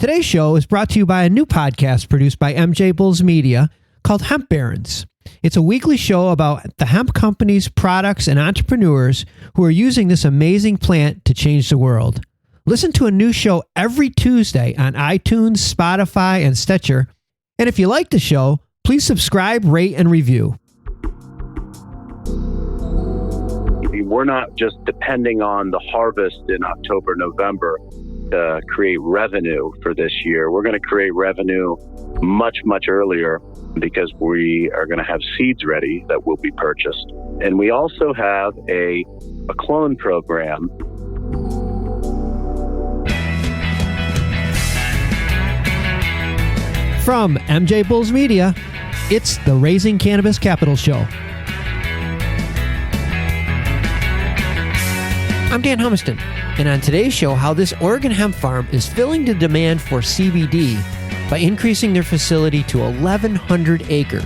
Today's show is brought to you by a new podcast produced by MJBulls Media called Hemp Barons. It's a weekly show about the hemp companies, products, and entrepreneurs who are using this amazing plant to change the world. Listen to a new show every Tuesday on iTunes, Spotify, and Stitcher. And if you like the show, please subscribe, rate, and review. We're not just depending on the harvest in October, November to create revenue for this year. We're going to create revenue much, much earlier because we are going to have seeds ready that will be purchased. And we also have a clone program. From MJBulls Media, it's the Raising Cannabis Capital Show. I'm Dan Humiston, and on today's show, how this Oregon hemp farm is filling the demand for CBD by increasing their facility to 1,100 acres.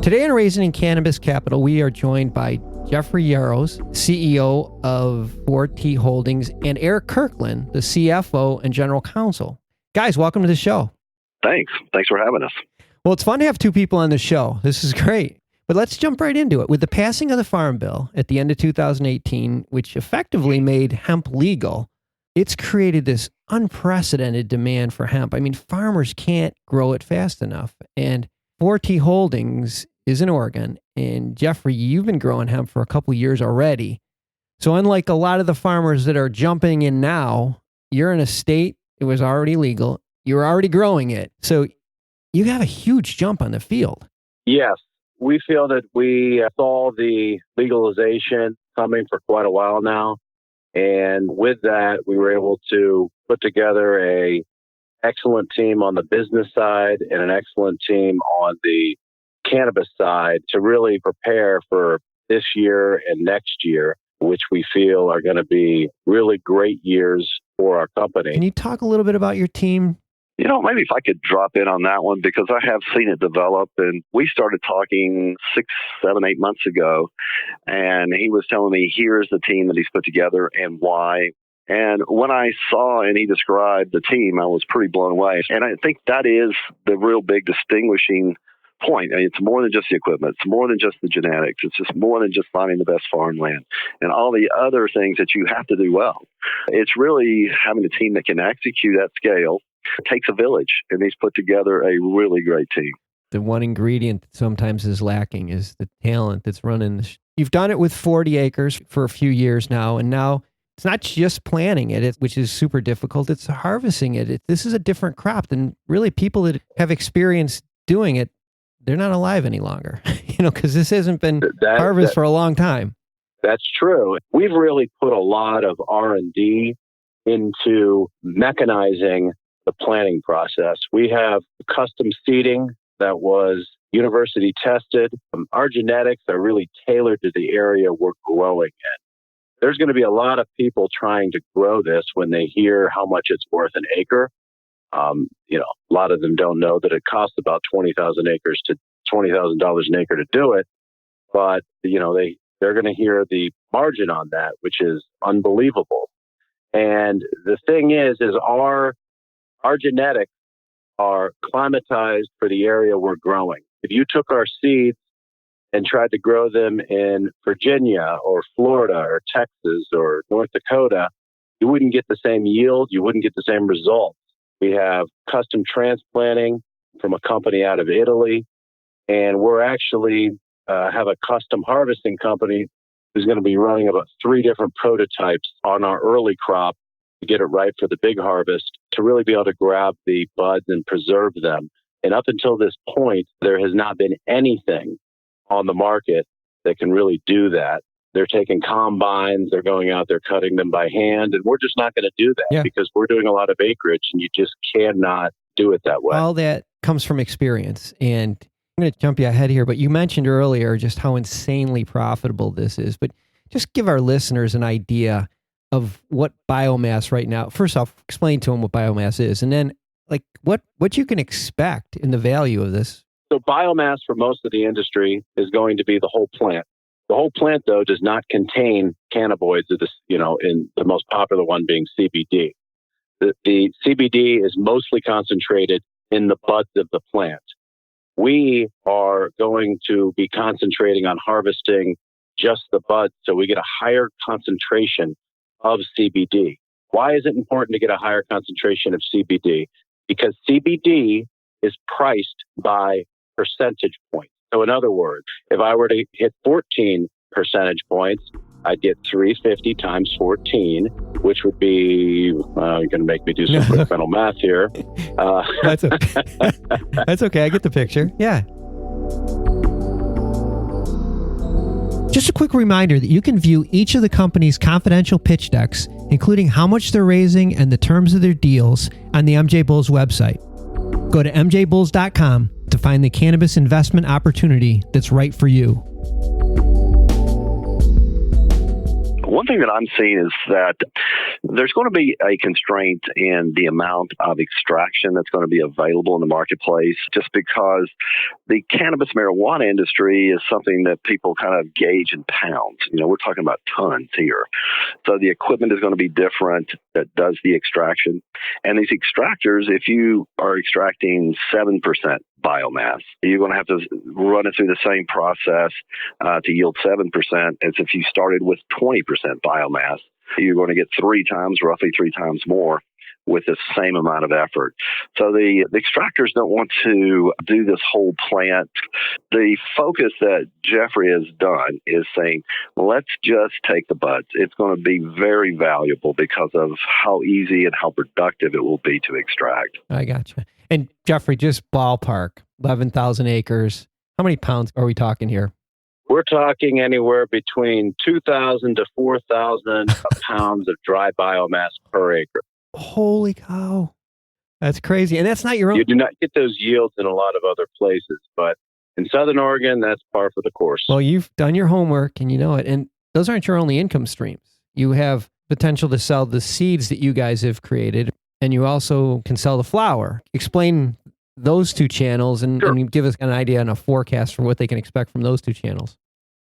Today on Raising Cannabis Capital, we are joined by Jeffrey Yarosz, CEO of 4T Holdings, and Eric Kirkland, the CFO and General Counsel. Guys, welcome to the show. Thanks for having us. Well, it's fun to have two people on the show. This is great. But let's jump right into it. With the passing of the Farm Bill at the end of 2018, which effectively made hemp legal, it's created this unprecedented demand for hemp. I mean, farmers can't grow it fast enough. And 4T Holdings is in Oregon. And Jeffrey, you've been growing hemp for a couple of years already. So unlike a lot of the farmers that are jumping in now, you're in a state, it was already legal. You're already growing it. So you have a huge jump on the field. Yes, we feel that we saw the legalization coming for quite a while now. And with that, we were able to put together an excellent team on the business side and an excellent team on the cannabis side to really prepare for this year and next year, which we feel are going to be really great years for our company. Can you talk a little bit about your team? You know, maybe if I could drop in on that one, because I have seen it develop, and we started talking 6, 7, 8 months ago, and he was telling me, here's the team that he's put together and why. And when I saw and he described the team, I was pretty blown away. And I think that is the real big distinguishing point. I mean, it's more than just the equipment. It's more than just the genetics. It's just more than just finding the best farmland and all the other things that you have to do well. It's really having a team that can execute at scale. It takes a village, and he's put together a really great team. The one ingredient that sometimes is lacking is the talent that's running. You've done it with 40 acres for a few years now, and now it's not just planting it, which is super difficult. It's harvesting it. This is a different crop than really people that have experience doing it. They're not alive any longer, because this hasn't been harvested for a long time. That's true. We've really put a lot of R&D into mechanizing the planning process. We have custom seeding that was university tested. Our genetics are really tailored to the area we're growing in. There's going to be a lot of people trying to grow this when they hear how much it's worth an acre. A lot of them don't know that it costs about $20,000 an acre to do it. But, they're going to hear the margin on that, which is unbelievable. And the thing is our genetics are climatized for the area we're growing. If you took our seeds and tried to grow them in Virginia or Florida or Texas or North Dakota, you wouldn't get the same yield. You wouldn't get the same results. We have custom transplanting from a company out of Italy, and we're actually have a custom harvesting company who's going to be running about 3 different prototypes on our early crop to get it right for the big harvest, to really be able to grab the buds and preserve them. And up until this point, there has not been anything on the market that can really do that. They're taking combines, they're going out, they're cutting them by hand, and we're just not going to do that because we're doing a lot of acreage, and you just cannot do it that way. All that comes from experience. And I'm going to jump you ahead here, but you mentioned earlier just how insanely profitable this is. But just give our listeners an idea of what biomass right now. First off, explain to them what biomass is, and then what you can expect in the value of this. So biomass for most of the industry is going to be the whole plant. The whole plant, though, does not contain cannabinoids, in the most popular one being CBD. The CBD is mostly concentrated in the buds of the plant. We are going to be concentrating on harvesting just the buds, so we get a higher concentration of CBD. Why is it important to get a higher concentration of CBD? Because CBD is priced by percentage points. So in other words, if I were to hit 14 percentage points, I'd get 350 times 14, which would be, you're going to make me do some quick mental math here. That's okay. That's okay. I get the picture. Yeah. Just a quick reminder that you can view each of the company's confidential pitch decks, including how much they're raising and the terms of their deals, on the MJBulls website. Go to MJBulls.com to find the cannabis investment opportunity that's right for you. One thing that I'm seeing is that there's going to be a constraint in the amount of extraction that's going to be available in the marketplace, just because the cannabis marijuana industry is something that people kind of gauge in pounds. We're talking about tons here. So the equipment is going to be different that does the extraction. And these extractors, if you are extracting 7% biomass, you're going to have to run it through the same process to yield 7% as if you started with 20% biomass. You're going to get roughly three times more with the same amount of effort. So the extractors don't want to do this whole plant. The focus that Jeffrey has done is saying, let's just take the buds. It's going to be very valuable because of how easy and how productive it will be to extract. I gotcha. And Jeffrey, just ballpark, 11,000 acres. How many pounds are we talking here? We're talking anywhere between 2,000 to 4,000 pounds of dry biomass per acre. Holy cow. That's crazy. And that's not your own. You do not get those yields in a lot of other places, but in Southern Oregon, that's par for the course. Well, you've done your homework and you know it. And those aren't your only income streams. You have potential to sell the seeds that you guys have created, and you also can sell the flower. Explain those two channels and, Sure. and give us an idea and a forecast for what they can expect from those two channels.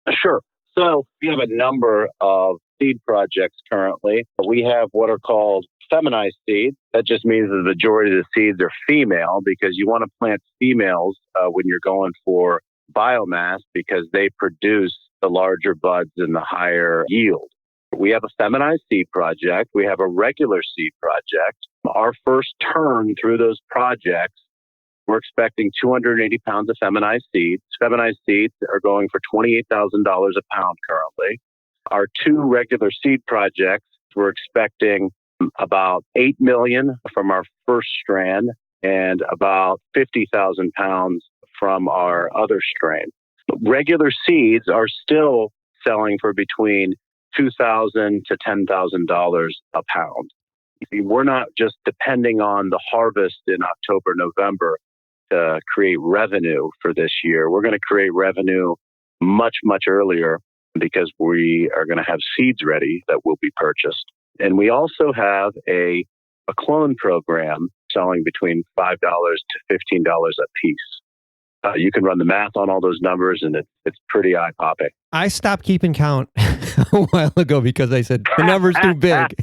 Sure. So we have a number of seed projects currently. We have what are called feminized seeds. That just means the majority of the seeds are female, because you want to plant females when you're going for biomass, because they produce the larger buds and the higher yield. We have a feminized seed project. We have a regular seed project. Our first turn through those projects, we're expecting 280 pounds of feminized seeds. Feminized seeds are going for $28,000 a pound currently. Our two regular seed projects, we're expecting about 8 million from our first strand and about 50,000 pounds from our other strain. Regular seeds are still selling for between $2,000 to $10,000 a pound. We're not just depending on the harvest in October, November to create revenue for this year. We're going to create revenue much, much earlier, because we are going to have seeds ready that will be purchased. And we also have a clone program selling between $5 to $15 a piece. You can run the math on all those numbers, and it's pretty eye-popping. I stopped keeping count a while ago because I said the number's too big.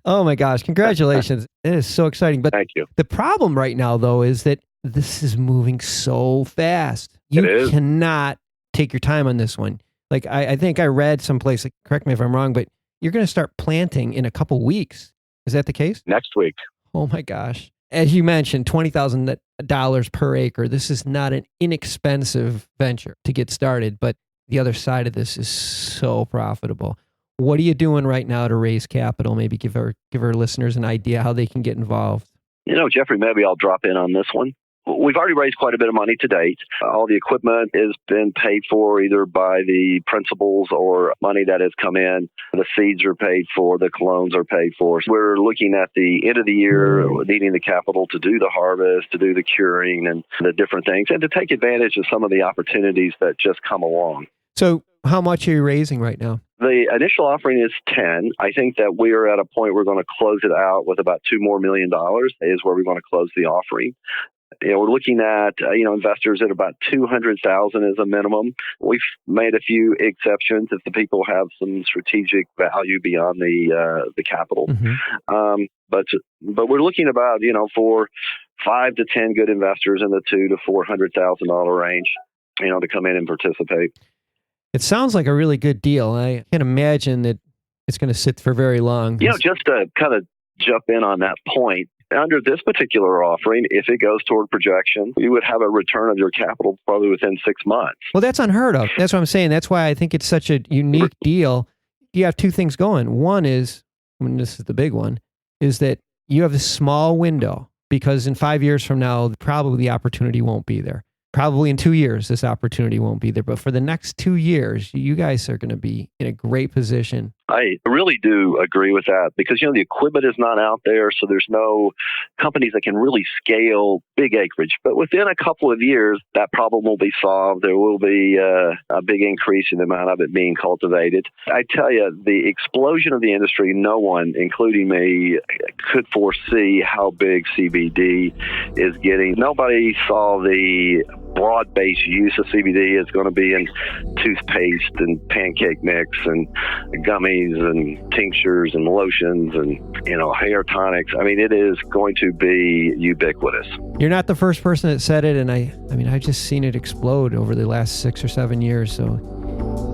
Oh my gosh, congratulations. It is so exciting. But Thank you. The problem right now, though, is that this is moving so fast. You cannot take your time on this one. Like, I think I read someplace, like, correct me if I'm wrong, but you're going to start planting in a couple weeks. Is that the case? Next week. Oh my gosh. As you mentioned, $20,000 per acre. This is not an inexpensive venture to get started, but the other side of this is so profitable. What are you doing right now to raise capital? Maybe give our listeners an idea how they can get involved. Jeffrey, maybe I'll drop in on this one. We've already raised quite a bit of money to date. All the equipment has been paid for either by the principals or money that has come in. The seeds are paid for. The clones are paid for. So we're looking at the end of the year, needing the capital to do the harvest, to do the curing and the different things, and to take advantage of some of the opportunities that just come along. So how much are you raising right now? The initial offering is 10. I think that we're at a point we're going to close it out with about $2 more million is where we're going to close the offering. We're looking at, investors at about 200,000 as a minimum. We've made a few exceptions if the people have some strategic value beyond the capital. Mm-hmm. But we're looking about, for 5 to 10 good investors in the $200,000 to $400,000 range, to come in and participate. It sounds like a really good deal. I can't imagine that it's going to sit for very long. Just to kind of jump in on that point, under this particular offering, if it goes toward projection, you would have a return of your capital probably within 6 months. Well, that's unheard of. That's what I'm saying. That's why I think it's such a unique deal. You have two things going. One is, this is the big one, is that you have a small window because in 5 years from now, probably the opportunity won't be there. Probably in 2 years, this opportunity won't be there. But for the next 2 years, you guys are going to be in a great position. I really do agree with that because, the equipment is not out there. So there's no companies that can really scale big acreage. But within a couple of years, that problem will be solved. There will be a big increase in the amount of it being cultivated. I tell you, the explosion of the industry, no one, including me, could foresee how big CBD is getting. Nobody saw the broad-based use of CBD is going to be in toothpaste and pancake mix and gummies and tinctures and lotions and, hair tonics. I mean, it is going to be ubiquitous. You're not the first person that said it, and I've just seen it explode over the last 6 or 7 years. So,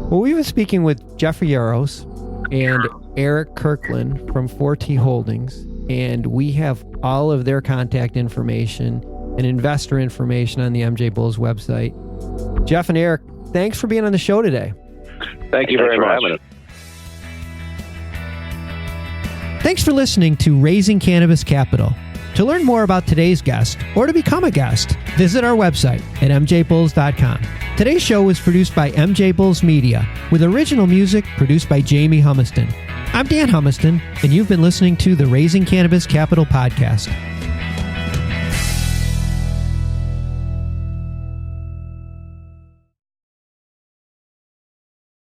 well, we were speaking with Jeffrey Yarosz and Eric Kirkland from 4T Holdings, and we have all of their contact information and investor information on the MJBulls website. Jeff and Eric, thanks for being on the show today. Thank you very much. Thanks for listening to Raising Cannabis Capital. To learn more about today's guest or to become a guest, visit our website at MJBulls.com. Today's show was produced by MJBulls Media with original music produced by Jamie Humiston. I'm Dan Humiston, and you've been listening to the Raising Cannabis Capital podcast.